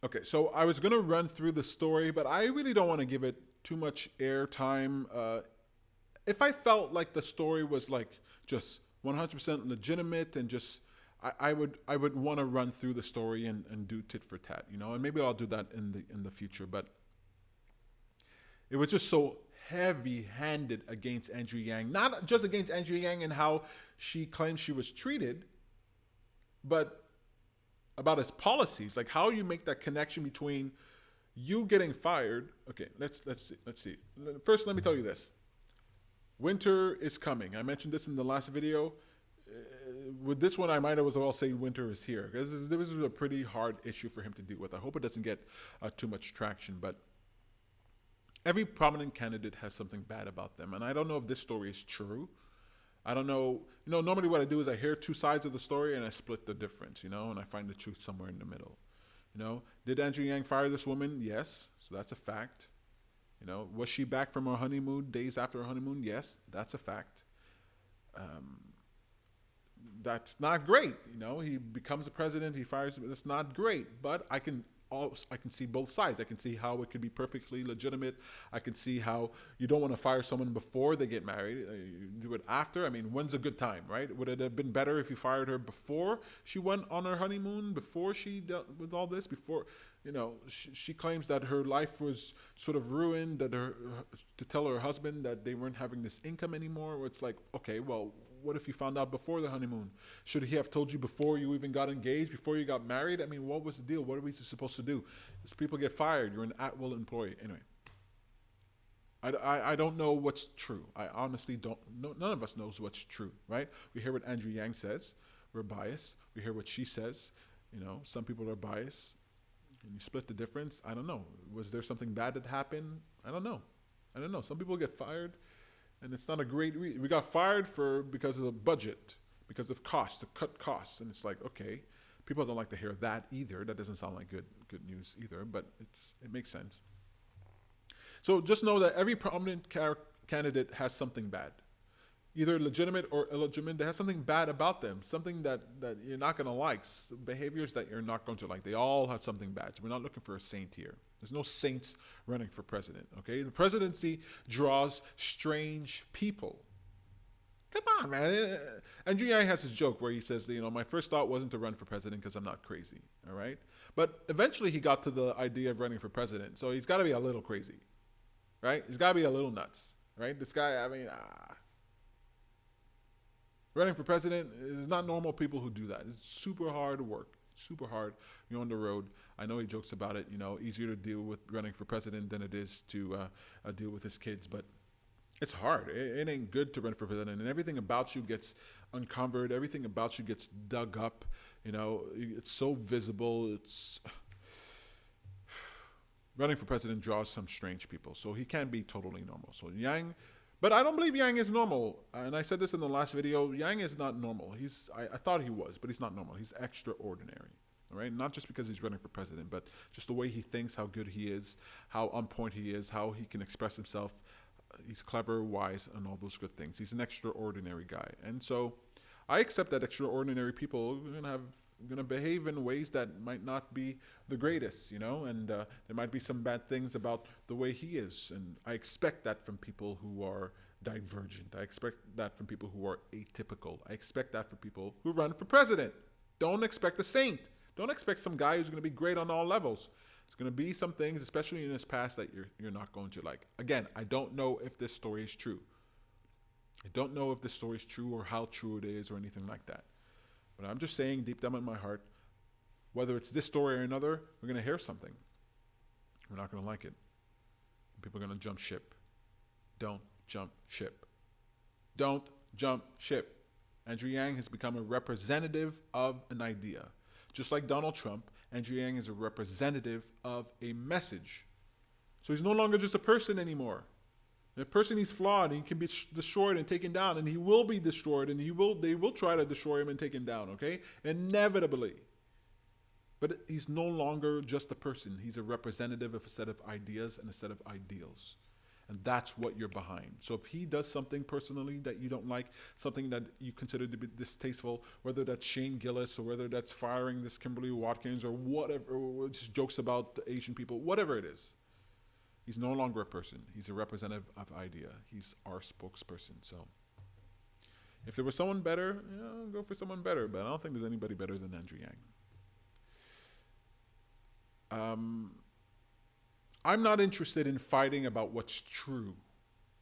Okay, so I was gonna run through the story, but I really don't want to give it too much airtime. If I felt like the story was like just 100% legitimate and just I would want to run through the story and do tit for tat, and maybe I'll do that in the future. But it was just so heavy-handed against Andrew Yang, not just against Andrew Yang and how she claims she was treated, but about his policies, like how you make that connection between you getting fired. Okay, let's see. First, let me tell you this: winter is coming. I mentioned this in the last video. With this one, I might as well say winter is here because this is a pretty hard issue for him to deal with. I hope it doesn't get too much traction, but every prominent candidate has something bad about them, and I don't know if this story is true. I don't know. Normally what I do is I hear two sides of the story and I split the difference, and I find the truth somewhere in the middle. Did Andrew Yang fire this woman? Yes, so that's a fact. Was she back from her honeymoon days after her honeymoon? Yes, that's a fact. That's not great. He becomes a president, he fires. That's not great. But I can see both sides. I can see how it could be perfectly legitimate. I can see how you don't want to fire someone before they get married. You do it after. I mean, when's a good time, right? Would it have been better if you fired her before she went on her honeymoon, before she dealt with all this, before, she claims that her life was sort of ruined, that to tell her husband that they weren't having this income anymore. It's like, okay, well, what if you found out before the honeymoon? Should he have told you before you even got engaged, before you got married? I mean, what was the deal? What are we supposed to do? As people get fired, you're an at-will employee. Anyway, I don't know what's true. I honestly don't know. None of us knows what's true, right? We hear what Andrew Yang says. We're biased. We hear what she says. Some people are biased. And you split the difference. I don't know. Was there something bad that happened? I don't know. Some people get fired, and it's not a great reason. We got fired because of the budget, because of cost, to cut costs. And it's like, okay, people don't like to hear that either. That doesn't sound like good news either, but it makes sense. So just know that every prominent candidate has something bad, either legitimate or illegitimate. They have something bad about them, something that you're not going to like, behaviors that you're not going to like. They all have something bad. So we're not looking for a saint here. There's no saints running for president, okay? The presidency draws strange people. Come on, man. Andrew Yang has his joke where he says, my first thought wasn't to run for president because I'm not crazy, all right? But eventually he got to the idea of running for president, so he's got to be a little crazy, right? He's got to be a little nuts, right? This guy, running for president is not normal people who do that. It's super hard work, super hard. You're on the road. I know he jokes about it, easier to deal with running for president than it is to deal with his kids, but it's hard. It ain't good to run for president, and everything about you gets uncovered. Everything about you gets dug up. It's so visible. Running for president draws some strange people, so he can't be totally normal. So Yang, but I don't believe Yang is normal. And I said this in the last video. Yang is not normal. I thought he was, but he's not normal. He's extraordinary. All right, not just because he's running for president, but just the way he thinks, how good he is, how on point he is, how he can express himself. He's clever, wise, and all those good things. He's an extraordinary guy. And so I accept that extraordinary people are going to behave in ways that might not be the greatest, and there might be some bad things about the way he is. And I expect that from people who are divergent. I expect that from people who are atypical. I expect that from people who run for president. Don't expect a saint. Don't expect some guy who's going to be great on all levels. It's going to be some things, especially in his past, that you're not going to like. Again, I don't know if this story is true. I don't know if this story is true or how true it is or anything like that. But I'm just saying deep down in my heart, whether it's this story or another, we're going to hear something. We're not going to like it. People are going to jump ship. Don't jump ship. Don't jump ship. Andrew Yang has become a representative of an idea. Just like Donald Trump, Andrew Yang is a representative of a message. So he's no longer just a person anymore. A person, he's flawed, and he can be destroyed and taken down, and he will be destroyed, and they will try to destroy him and take him down, okay? Inevitably. But he's no longer just a person. He's a representative of a set of ideas and a set of ideals. And that's what you're behind. So if he does something personally that you don't like, something that you consider to be distasteful, whether that's Shane Gillis or whether that's firing this Kimberly Watkins or whatever, or just jokes about the Asian people, whatever it is, he's no longer a person. He's a representative of idea. He's our spokesperson. So if there was someone better, I'll go for someone better. But I don't think there's anybody better than Andrew Yang. I'm not interested in fighting about what's true.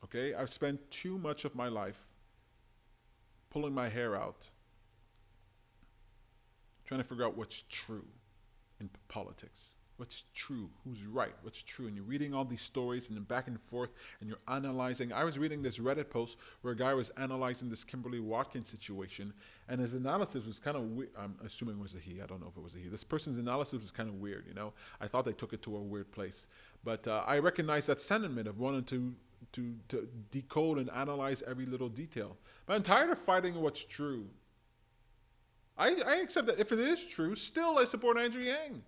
Okay? I've spent too much of my life pulling my hair out, trying to figure out what's true in politics. What's true? Who's right? What's true? And you're reading all these stories and then back and forth and you're analyzing. I was reading this Reddit post where a guy was analyzing this Kimberly Watkins situation, and his analysis was kind of weird. I'm assuming it was a he. I don't know if it was a he. This person's analysis was kind of weird, I thought they took it to a weird place. But I recognize that sentiment of wanting to decode and analyze every little detail. But I'm tired of fighting what's true. I accept that if it is true, still I support Andrew Yang.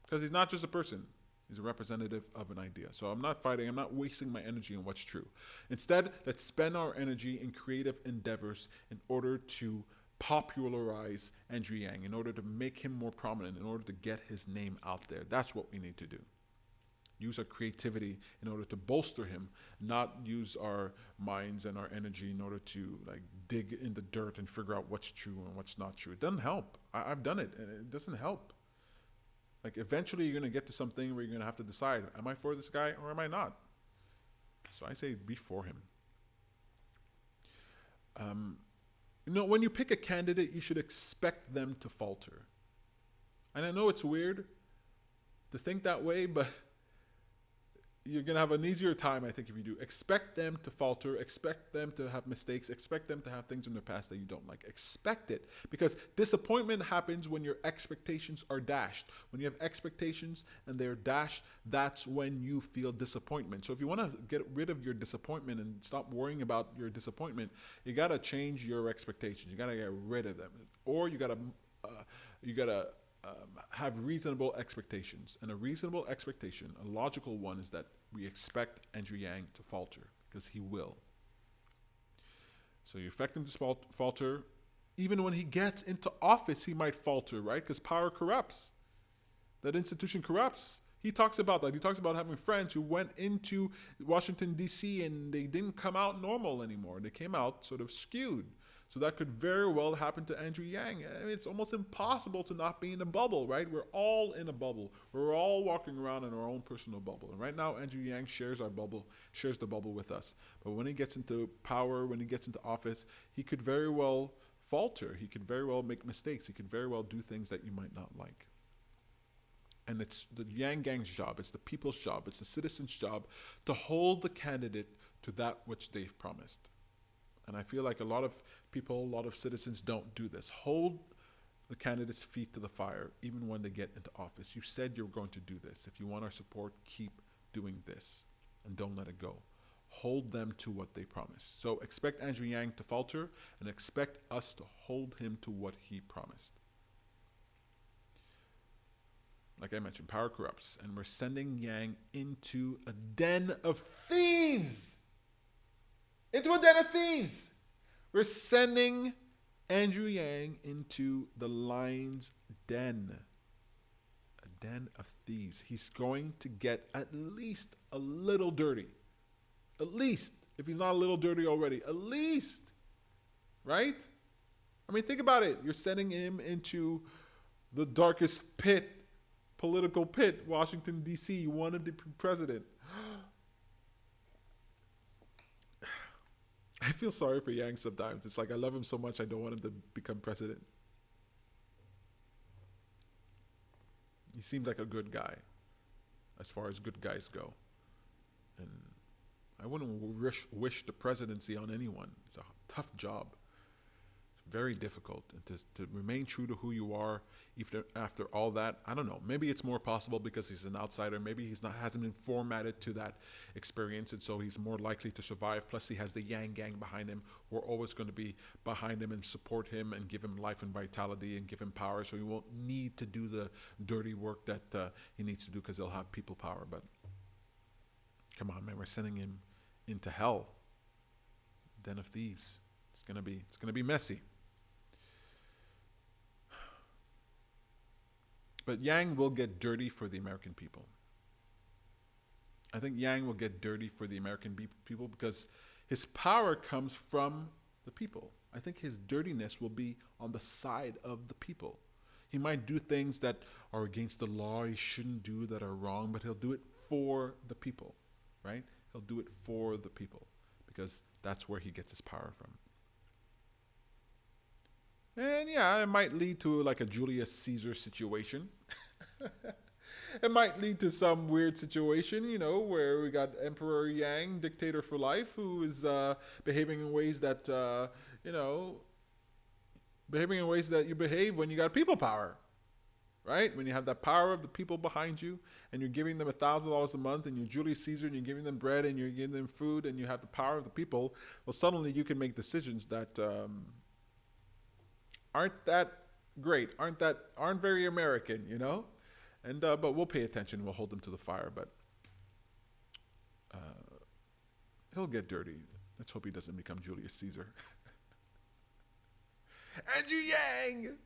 Because he's not just a person. He's a representative of an idea. So I'm not fighting. I'm not wasting my energy on what's true. Instead, let's spend our energy in creative endeavors in order to popularize Andrew Yang, in order to make him more prominent, in order to get his name out there. That's what we need to do. Use our creativity in order to bolster him, not use our minds and our energy in order to dig in the dirt and figure out what's true and what's not true. It doesn't help. I've done it, and it doesn't help. Eventually you're going to get to something where you're going to have to decide, am I for this guy or am I not? So I say be for him. When you pick a candidate, you should expect them to falter. And I know it's weird to think that way, but you're going to have an easier time, I think, if you do. Expect them to falter. Expect them to have mistakes. Expect them to have things in their past that you don't like. Expect it. Because disappointment happens when your expectations are dashed. When you have expectations and they're dashed, that's when you feel disappointment. So if you want to get rid of your disappointment and stop worrying about your disappointment, you got to change your expectations. You got to get rid of them. Or you got to have reasonable expectations. And a reasonable expectation, a logical one, is that we expect Andrew Yang to falter, because he will. So you expect him to falter. Even when he gets into office, he might falter, right? Because power corrupts. That institution corrupts. He talks about that. He talks about having friends who went into Washington, D.C. and they didn't come out normal anymore. They came out sort of skewed. So that could very well happen to Andrew Yang. I mean, it's almost impossible to not be in a bubble, right? We're all in a bubble. We're all walking around in our own personal bubble. And right now, Andrew Yang shares the bubble with us. But when he gets into power, when he gets into office, he could very well falter. He could very well make mistakes. He could very well do things that you might not like. And it's the Yanggang's job, it's the people's job, it's the citizens' job to hold the candidate to that which they've promised. And I feel like a lot of people, a lot of citizens don't do this. Hold the candidate's feet to the fire, even when they get into office. You said you're going to do this. If you want our support, keep doing this and don't let it go. Hold them to what they promised. So expect Andrew Yang to falter and expect us to hold him to what he promised. Like I mentioned, power corrupts, and we're sending Yang into a den of thieves. Into a den of thieves. We're sending Andrew Yang into the lion's den. A den of thieves. He's going to get at least a little dirty. At least. If he's not a little dirty already. At least. Right? I mean, think about it. You're sending him into the darkest pit, political pit, Washington, D.C. You wanted to be president. I feel sorry for Yang sometimes. It's like I love him so much I don't want him to become president. He seems like a good guy, as far as good guys go. And I wouldn't wish the presidency on anyone. It's a tough job. It's very difficult. And to remain true to who you are after all that, I don't know. Maybe it's more possible because he's an outsider. Maybe hasn't been formatted to that experience, and so he's more likely to survive. Plus, he has the Yanggang behind him, who are always going to be behind him and support him and give him life and vitality and give him power, so he won't need to do the dirty work that he needs to do because he'll have people power. But Come on, man, we're sending him into hell, den of thieves. It's gonna be messy. But Yang will get dirty for the American people. I think Yang will get dirty for the American people because his power comes from the people. I think his dirtiness will be on the side of the people. He might do things that are against the law, he shouldn't do, that are wrong, but he'll do it for the people, right? He'll do it for the people because that's where he gets his power from. And yeah, it might lead to like a Julius Caesar situation. It might lead to some weird situation, where we got Emperor Yang, dictator for life, who is behaving in ways that, behaving in ways that you behave when you got people power, right? When you have that power of the people behind you, and you're giving them $1,000 a month, and you're Julius Caesar, and you're giving them bread, and you're giving them food, and you have the power of the people. Well, suddenly you can make decisions that aren't that great, aren't very American, And but we'll pay attention. We'll hold him to the fire, but he'll get dirty. Let's hope he doesn't become Julius Caesar. Andrew Yang.